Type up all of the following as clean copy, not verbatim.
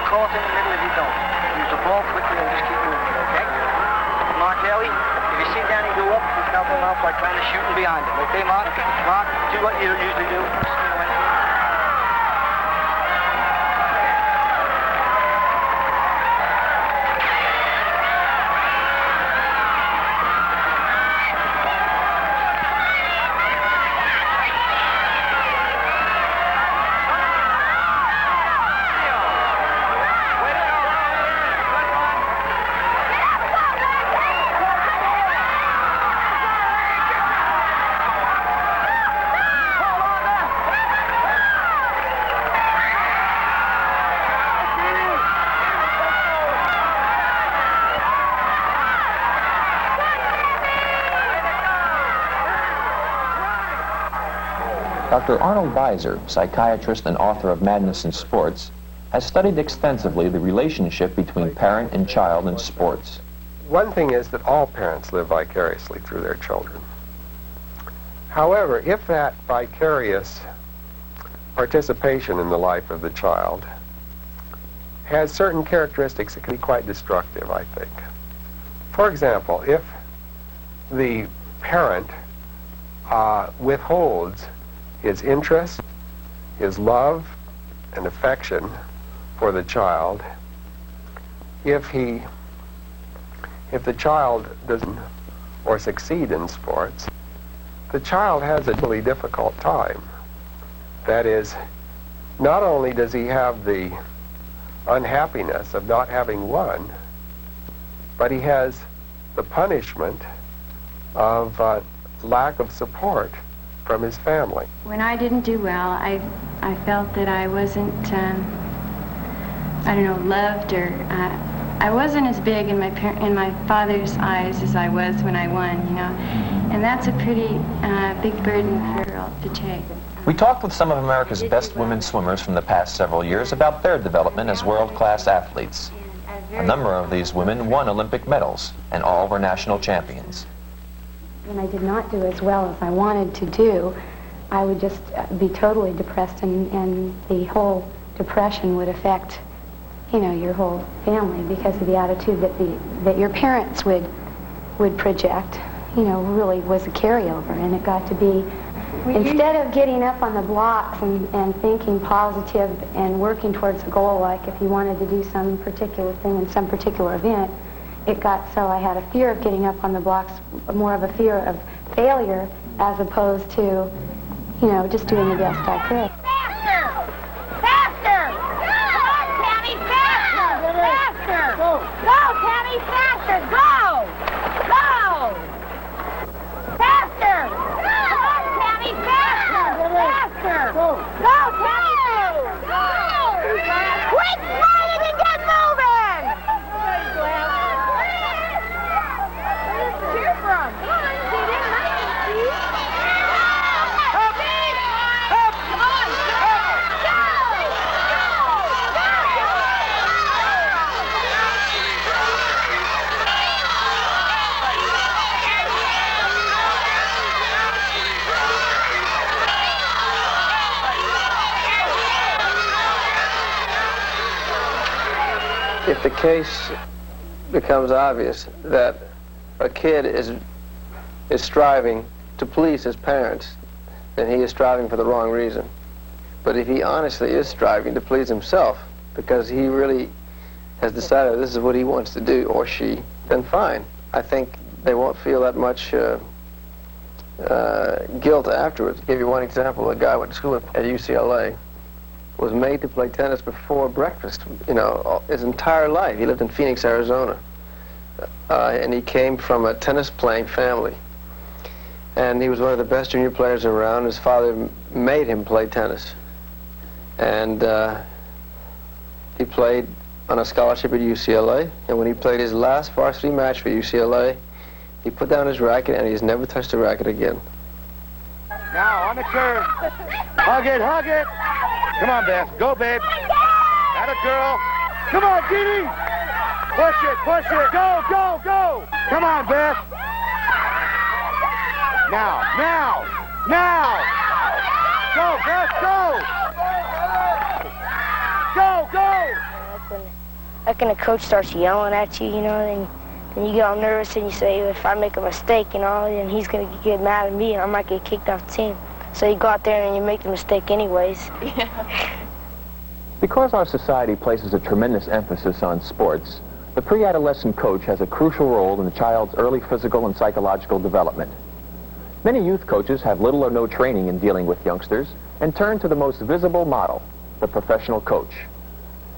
caught in the middle if you don't. Use the ball quickly and just keep moving, okay? Mark Ellie, if you see Danny go up, you can help him out by trying to shoot him behind him. Okay, Mark? Mark, do what you usually do. Dr. Arnold Beiser, psychiatrist and author of Madness in Sports, has studied extensively the relationship between parent and child in sports. One thing is that all parents live vicariously through their children. However, if that vicarious participation in the life of the child has certain characteristics that can be quite destructive, I think. For example, if the parent withholds his interest, his love and affection for the child, if the child doesn't or succeed in sports, the child has a really difficult time. That is, not only does he have the unhappiness of not having won, but he has the punishment of lack of support from his family. When I didn't do well, I felt that I wasn't, I don't know, loved, or I wasn't as big in my father's eyes as I was when I won, you know, and that's a pretty big burden to take. We talked with some of America's best women swimmers from the past several years about their development as world-class athletes. A number of these women won Olympic medals, and all were national champions. When I did not do as well as I wanted to do, I would just be totally depressed, and the whole depression would affect, you know, your whole family, because of the attitude that your parents would project, you know, really was a carryover. And it got to be, instead of getting up on the blocks and thinking positive and working towards a goal, like if you wanted to do some particular thing in some particular event, it got so I had a fear of getting up on the blocks, more of a fear of failure, as opposed to, you know, just doing the best I could. Faster! Faster! Come on, Tammy, faster! Faster! Go, Tammy, faster! Go! Go! Faster! Come on, Tammy, faster! Faster! Go, Tammy! Go! Quit fighting and get moving! Cheer from. See them, honey? If the case becomes obvious that a kid is striving to please his parents, then he is striving for the wrong reason. But if he honestly is striving to please himself because he really has decided this is what he wants to do, or she, then fine. I think they won't feel that much guilt afterwards. I'll give you one example. A guy went to school at UCLA, was made to play tennis before breakfast, you know, his entire life. He lived in Phoenix, Arizona. And he came from a tennis-playing family. And he was one of the best junior players around. His father made him play tennis. And he played on a scholarship at UCLA. And when he played his last varsity match for UCLA, he put down his racket and he's never touched a racket again. Now, on the curve. Hug it, hug it. Come on, Beth. Go, babe. Atta girl. Come on, Dee Dee. Push it, push it. Go, go, go. Come on, Beth. Now, now, now. Go, Beth, go. Go, go. when a coach starts yelling at you, you know, then you get all nervous and you say, if I make a mistake, you know, then he's going to get mad at me and I might get kicked off the team. So you go out there and you make the mistake anyways. Because our society places a tremendous emphasis on sports, the pre-adolescent coach has a crucial role in the child's early physical and psychological development. Many youth coaches have little or no training in dealing with youngsters and turn to the most visible model, the professional coach.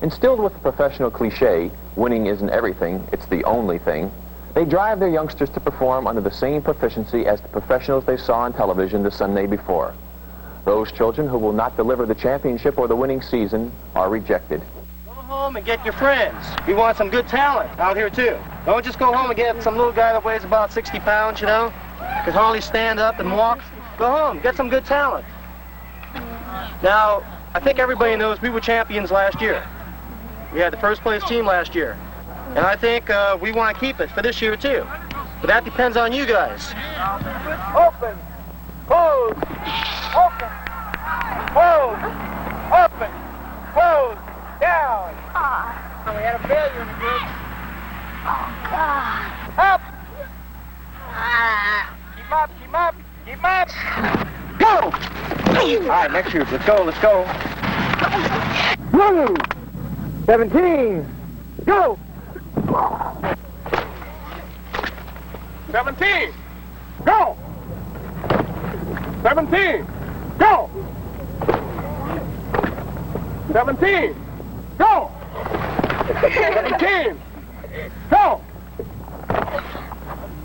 Instilled with the professional cliche, winning isn't everything, it's the only thing, they drive their youngsters to perform under the same proficiency as the professionals they saw on television the Sunday before. Those children who will not deliver the championship or the winning season are rejected. Go home and get your friends. We want some good talent out here, too. Don't just go home and get some little guy that weighs about 60 pounds, you know, can hardly stand up and walk. Go home, get some good talent. Now, I think everybody knows we were champions last year. We had the first place team last year. And I think we want to keep it for this year, too. But that depends on you guys. Open, close, open, close, open, close, down. Oh, we had a failure in the group. Oh, God. Up. Keep up, keep up, keep up. Go! All right, next group. Let's go, let's go. Woo! 17. Go! 17. Go! 17. Go! 17. Go! 17. Go!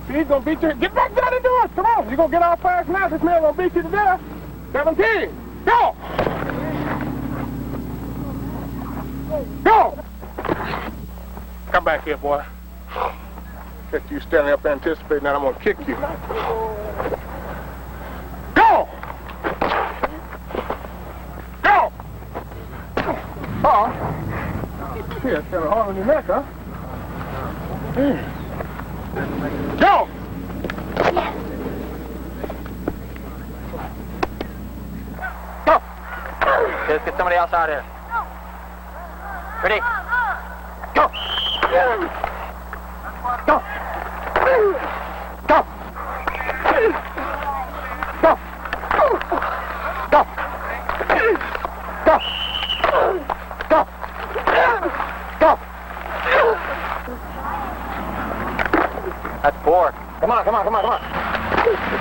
He's gonna beat you. Get back down and do it. Come on. You're gonna get out fast now. This man gonna beat you to death. 17. Go! Go! Come back here, boy. Get you standing up there anticipating that I'm gonna kick you. Go! Go! Oh. Yeah, it's kind of hard on your neck, huh? Go! Go! Okay, let's get somebody else out here. Ready? Go! Go! Go! Go! Go! Go! Go! Go! That's 4. Come on, come on, come on, come on.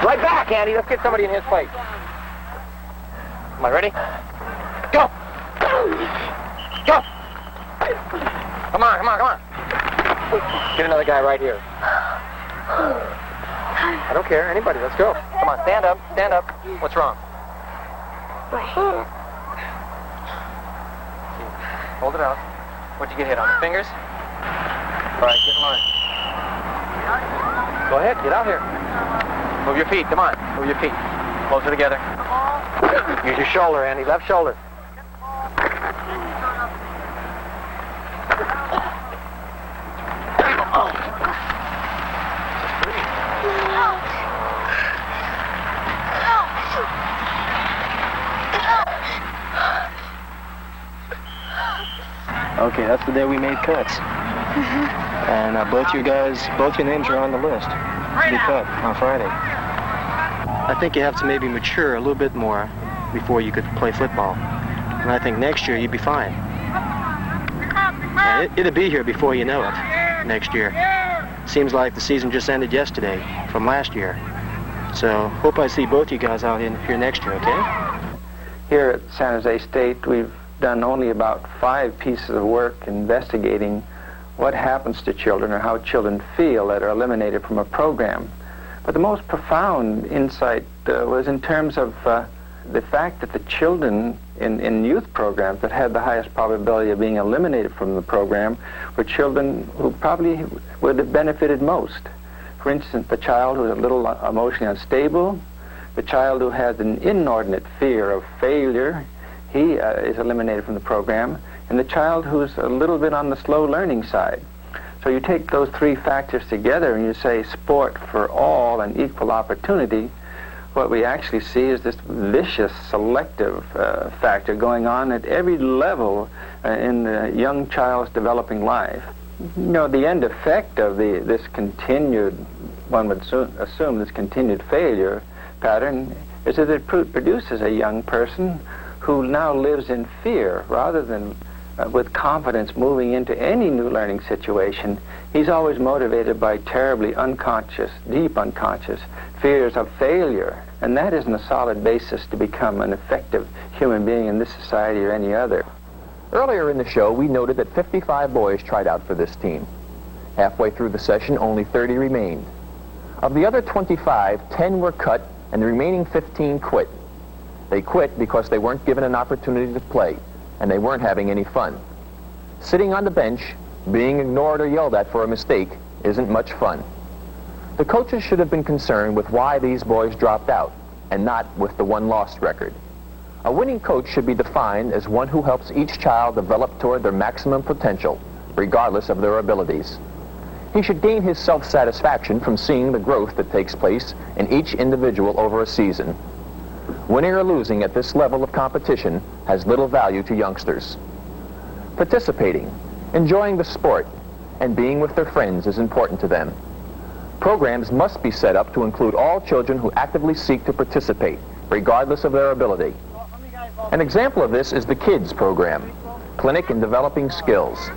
Right back, Andy. Let's get somebody in his place. Am I ready? Go! Go! Come on, come on, come on. Get another guy right here. I don't care. Anybody. Let's go. Come on, stand up. Stand up. What's wrong? Hold it out. What'd you get hit on? The fingers? All right, get in line. Go ahead. Get out here. Move your feet. Come on. Move your feet. Closer together. Use your shoulder, Andy. Left shoulder. Okay, that's the day we made cuts. And both your names are on the list to be cut on Friday. I think you have to maybe mature a little bit more before you could play football. And I think next year you'd be fine. It'll be here before you know it next year. Seems like the season just ended yesterday from last year. So hope I see both you guys out here next year, okay? Here at San Jose State, we've done only about 5 pieces of work investigating what happens to children or how children feel that are eliminated from a program. But the most profound insight was in terms of the fact that the children in youth programs that had the highest probability of being eliminated from the program were children who probably would have benefited most. For instance, the child who is a little emotionally unstable, the child who has an inordinate fear of failure, he is eliminated from the program, and the child who's a little bit on the slow learning side. So you take those 3 factors together and you say sport for all and equal opportunity. What we actually see is this vicious selective factor going on at every level in the young child's developing life. You know, the end effect of this continued, one would assume this continued failure pattern, is that it produces a young person who now lives in fear rather than with confidence moving into any new learning situation. He's always motivated by terribly unconscious, deep unconscious fears of failure, and that isn't a solid basis to become an effective human being in this society or any other. Earlier in the show, we noted that 55 boys tried out for this team. Halfway through the session, only 30 remained. Of the other 25, 10 were cut, and the remaining 15 quit. They quit because they weren't given an opportunity to play, and they weren't having any fun. Sitting on the bench, being ignored or yelled at for a mistake, isn't much fun. The coaches should have been concerned with why these boys dropped out, and not with the one-loss record. A winning coach should be defined as one who helps each child develop toward their maximum potential, regardless of their abilities. He should gain his self-satisfaction from seeing the growth that takes place in each individual over a season. Winning or losing at this level of competition has little value to youngsters. Participating, enjoying the sport, and being with their friends is important to them. Programs must be set up to include all children who actively seek to participate, regardless of their ability. An example of this is the KIDS program, Clinic in Developing Skills.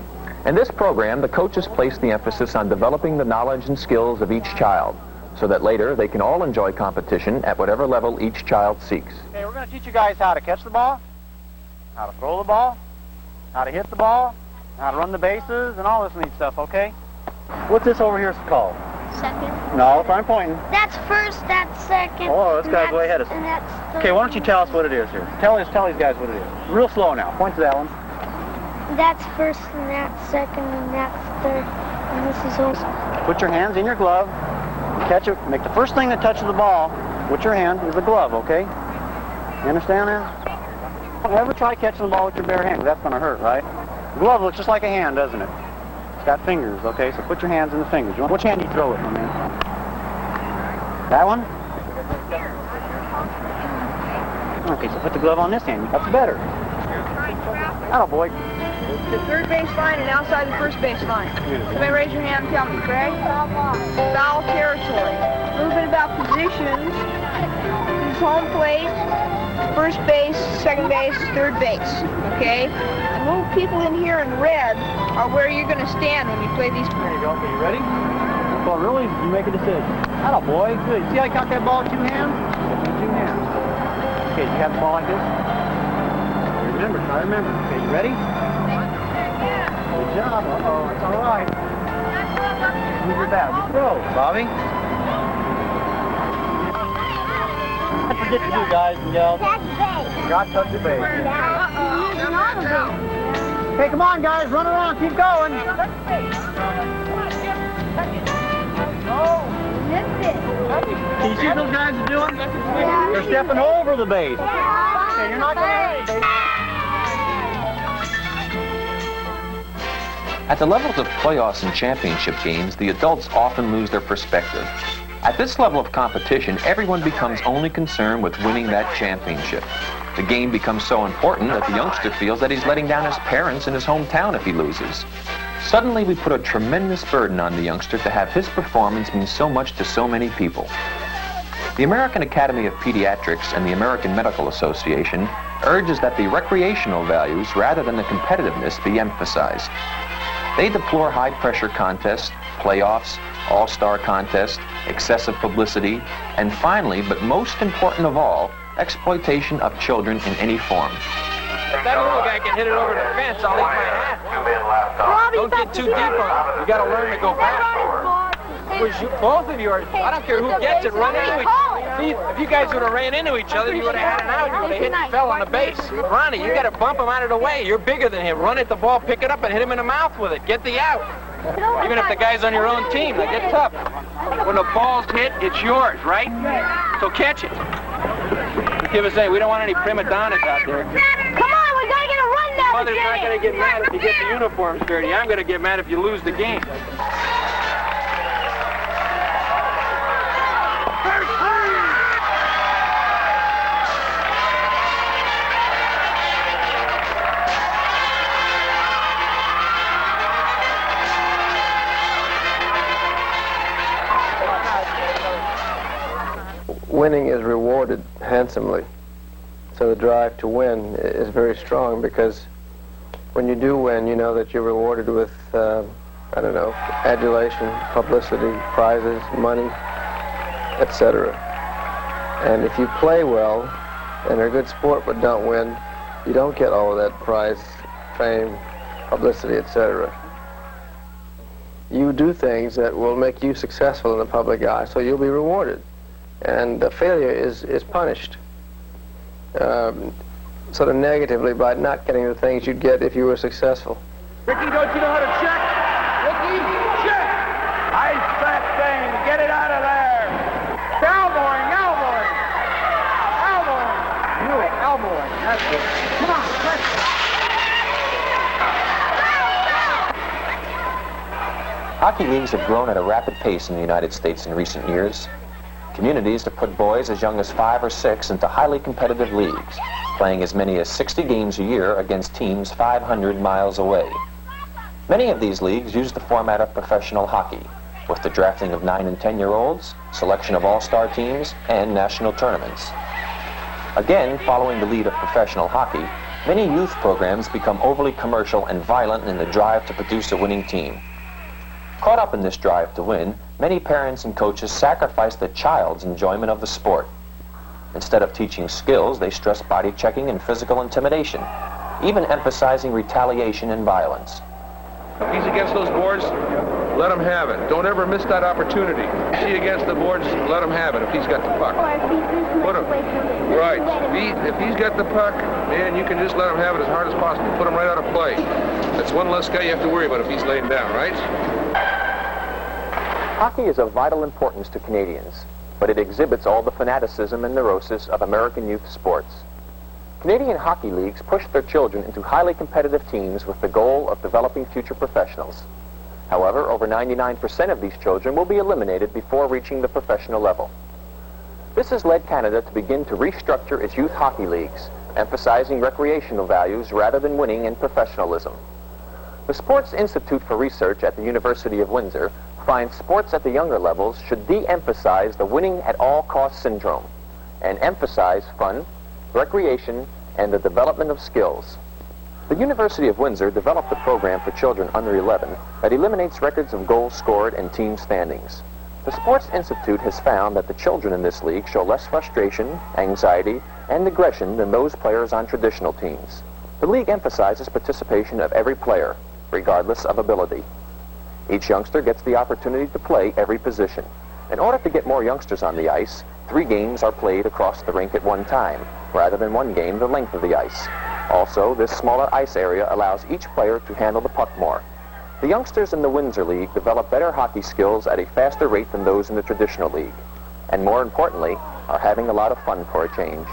In this program, the coaches place the emphasis on developing the knowledge and skills of each child, so that later they can all enjoy competition at whatever level each child seeks. Okay, we're going to teach you guys how to catch the ball, how to throw the ball, how to hit the ball, how to run the bases, and all this neat stuff, okay? What's this over here called? Second. No, that's where I'm pointing. That's first, that's second. Oh, this guy's way ahead of us. And that's third. Okay, why don't you tell us what it is here? Tell these guys what it is. Real slow now. Point to that one. That's first, and that's second, and that's third. And this is also. Put your hands in your glove. Catch it. Make the first thing that touches the ball with your hand is the glove, okay? You understand that? Don't ever try catching the ball with your bare hand. That's going to hurt, right? The glove looks just like a hand, doesn't it? It's got fingers, okay? So put your hands in the fingers. Which hand do you throw it, my man? That one? Okay, so put the glove on this hand. That's better. Atta boy. The third base line and outside the first base line. Somebody raise your hand and tell me, Craig. Foul territory. A little bit about positions. This is home plate, first base, second base, third base. Okay? And little people in here in red are where you're going to stand when you play these. There you go. Okay, you ready? Well, really, you make a decision. Atta boy. Good. See how you caught that ball with two hands? With two hands. Okay, do you have the ball like this? Remember, try to remember. Okay, you ready? Good job. Uh-oh, it's all right. Move your bat. Just throw, Bobby. Don't forget to do, guys and gals. Got to touch the base. Okay, come on, guys. Run around. Keep going. Can you see what those guys are doing? They're stepping over the base. Okay, you're not going to hit the base. At the levels of playoffs and championship games, the adults often lose their perspective. At this level of competition, everyone becomes only concerned with winning that championship. The game becomes so important that the youngster feels that he's letting down his parents in his hometown if he loses. Suddenly, we put a tremendous burden on the youngster to have his performance mean so much to so many people. The American Academy of Pediatrics and the American Medical Association urges that the recreational values rather than the competitiveness be emphasized. They deplore high-pressure contests, playoffs, all-star contests, excessive publicity, and finally, but most important of all, exploitation of children in any form. If that little guy can hit it over the fence, I'll leave my hat. Don't get too deep on it. You got to learn to go back. Both of you are, I don't care who gets it, run into each other. If you guys would have ran into each other, you would have had an out. You would have hit and fell on the base. Ronnie, you got to bump him out of the way. You're bigger than him. Run at the ball, pick it up, and hit him in the mouth with it. Get the out. Even if the guy's on your own team, they get tough. When the ball's hit, it's yours, right? So catch it. Give us a, we don't want any prima donnas out there. Come on, we gotta get a run now. Mother's not going to get mad if you get the uniforms dirty. I'm going to get mad if you lose the game. winning is rewarded handsomely. So the drive to win is very strong, because when you do win, you know that you're rewarded with, I don't know, adulation, publicity, prizes, money, etc. And if you play well and are a good sport but don't win, you don't get all of that prize, fame, publicity, etc. You do things that will make you successful in the public eye, so you'll be rewarded. And failure is punished, sort of negatively, by not getting the things you'd get if you were successful. Ricky, don't you know how to check? Ricky, check! Ice that thing, get it out of there! Elbowing, elbowing! Elbowing! You elbowing, that's it. Come on, let's... Hockey leagues have grown at a rapid pace in the United States in recent years. Communities have put boys as young as 5 or 6 into highly competitive leagues, playing as many as 60 games a year against teams 500 miles away. Many of these leagues use the format of professional hockey, with the drafting of 9 and 10-year-olds, selection of all-star teams, and national tournaments. Again, following the lead of professional hockey, many youth programs become overly commercial and violent in the drive to produce a winning team. Caught up in this drive to win, many parents and coaches sacrifice the child's enjoyment of the sport. Instead of teaching skills, they stress body checking and physical intimidation, even emphasizing retaliation and violence. If he's against those boards, let him have it. Don't ever miss that opportunity. If he's against the boards, let him have it if he's got the puck. Put him. Right. If he's got the puck, man, you can just let him have it as hard as possible. Put him right out of play. That's one less guy you have to worry about if he's laying down, right? Hockey is of vital importance to Canadians, but it exhibits all the fanaticism and neurosis of American youth sports. Canadian hockey leagues push their children into highly competitive teams with the goal of developing future professionals. However, over 99% of these children will be eliminated before reaching the professional level. This has led Canada to begin to restructure its youth hockey leagues, emphasizing recreational values rather than winning and professionalism. The Sports Institute for Research at the University of Windsor finds sports at the younger levels should de-emphasize the winning at all costs syndrome and emphasize fun, recreation, and the development of skills. The University of Windsor developed a program for children under 11 that eliminates records of goals scored and team standings. The Sports Institute has found that the children in this league show less frustration, anxiety, and aggression than those players on traditional teams. The league emphasizes participation of every player, regardless of ability. Each youngster gets the opportunity to play every position. In order to get more youngsters on the ice, 3 games are played across the rink at one time, rather than 1 game the length of the ice. Also, this smaller ice area allows each player to handle the puck more. The youngsters in the Windsor League develop better hockey skills at a faster rate than those in the traditional league, and more importantly, are having a lot of fun for a change.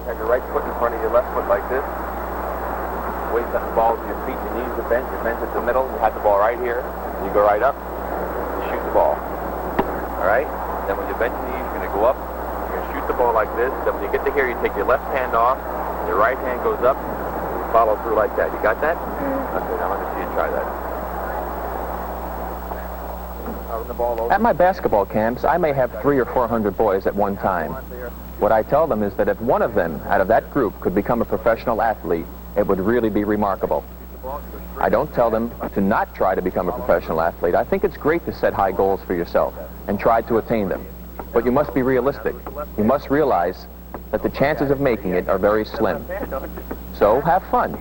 Have your right foot in front of your left foot like this. Weight on the ball with your feet, your knees are bent, your bent at the middle, you have the ball right here, you go right up, you shoot the ball. Alright? Then when you bend your knees, you're going to go up, you're going to shoot the ball like this, then when you get to here, you take your left hand off, your right hand goes up, you follow through like that. You got that? Okay, now let me see you try that. At my basketball camps, I may have 300 or 400 boys at one time. What I tell them is that if one of them out of that group could become a professional athlete, it would really be remarkable. I don't tell them to not try to become a professional athlete. I think it's great to set high goals for yourself and try to attain them. But you must be realistic. You must realize that the chances of making it are very slim. So have fun.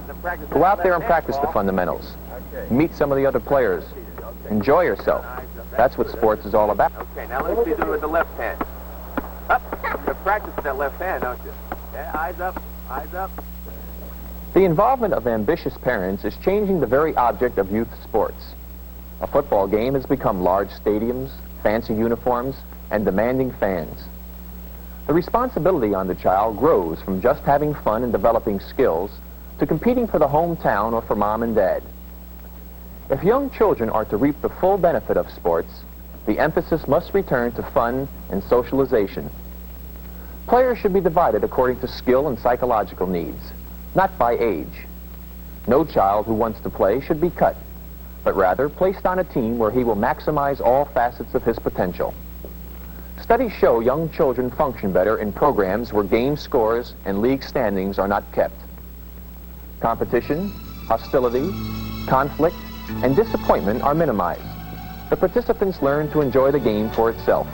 Go out there and practice the fundamentals. Meet some of the other players. Enjoy yourself. That's what sports is all about. Okay, now let's see you do it with the left hand. Up. You practice with that left hand, don't you? Yeah, eyes up, eyes up. The involvement of ambitious parents is changing the very object of youth sports. A football game has become large stadiums, fancy uniforms, and demanding fans. The responsibility on the child grows from just having fun and developing skills to competing for the hometown or for mom and dad. If young children are to reap the full benefit of sports, the emphasis must return to fun and socialization. Players should be divided according to skill and psychological needs, not by age. No child who wants to play should be cut, but rather placed on a team where he will maximize all facets of his potential. Studies show young children function better in programs where game scores and league standings are not kept. Competition, hostility, conflict, and disappointment are minimized. The participants learn to enjoy the game for itself.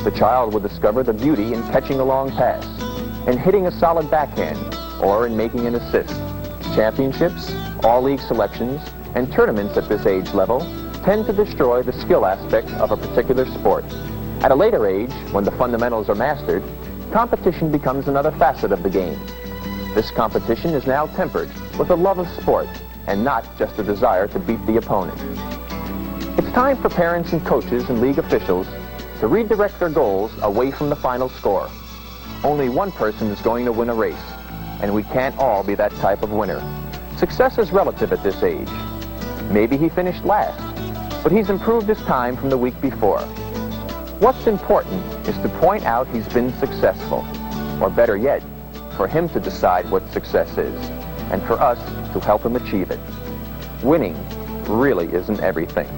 The child will discover the beauty in catching a long pass, in hitting a solid backhand, or in making an assist. Championships, all-league selections, and tournaments at this age level tend to destroy the skill aspect of a particular sport. At a later age, when the fundamentals are mastered, competition becomes another facet of the game. This competition is now tempered with a love of sport and not just a desire to beat the opponent. It's time for parents and coaches and league officials to redirect their goals away from the final score. Only one person is going to win a race, and we can't all be that type of winner. Success is relative at this age. Maybe he finished last, but he's improved his time from the week before. What's important is to point out he's been successful, or better yet, for him to decide what success is, and for us to help him achieve it. Winning really isn't everything.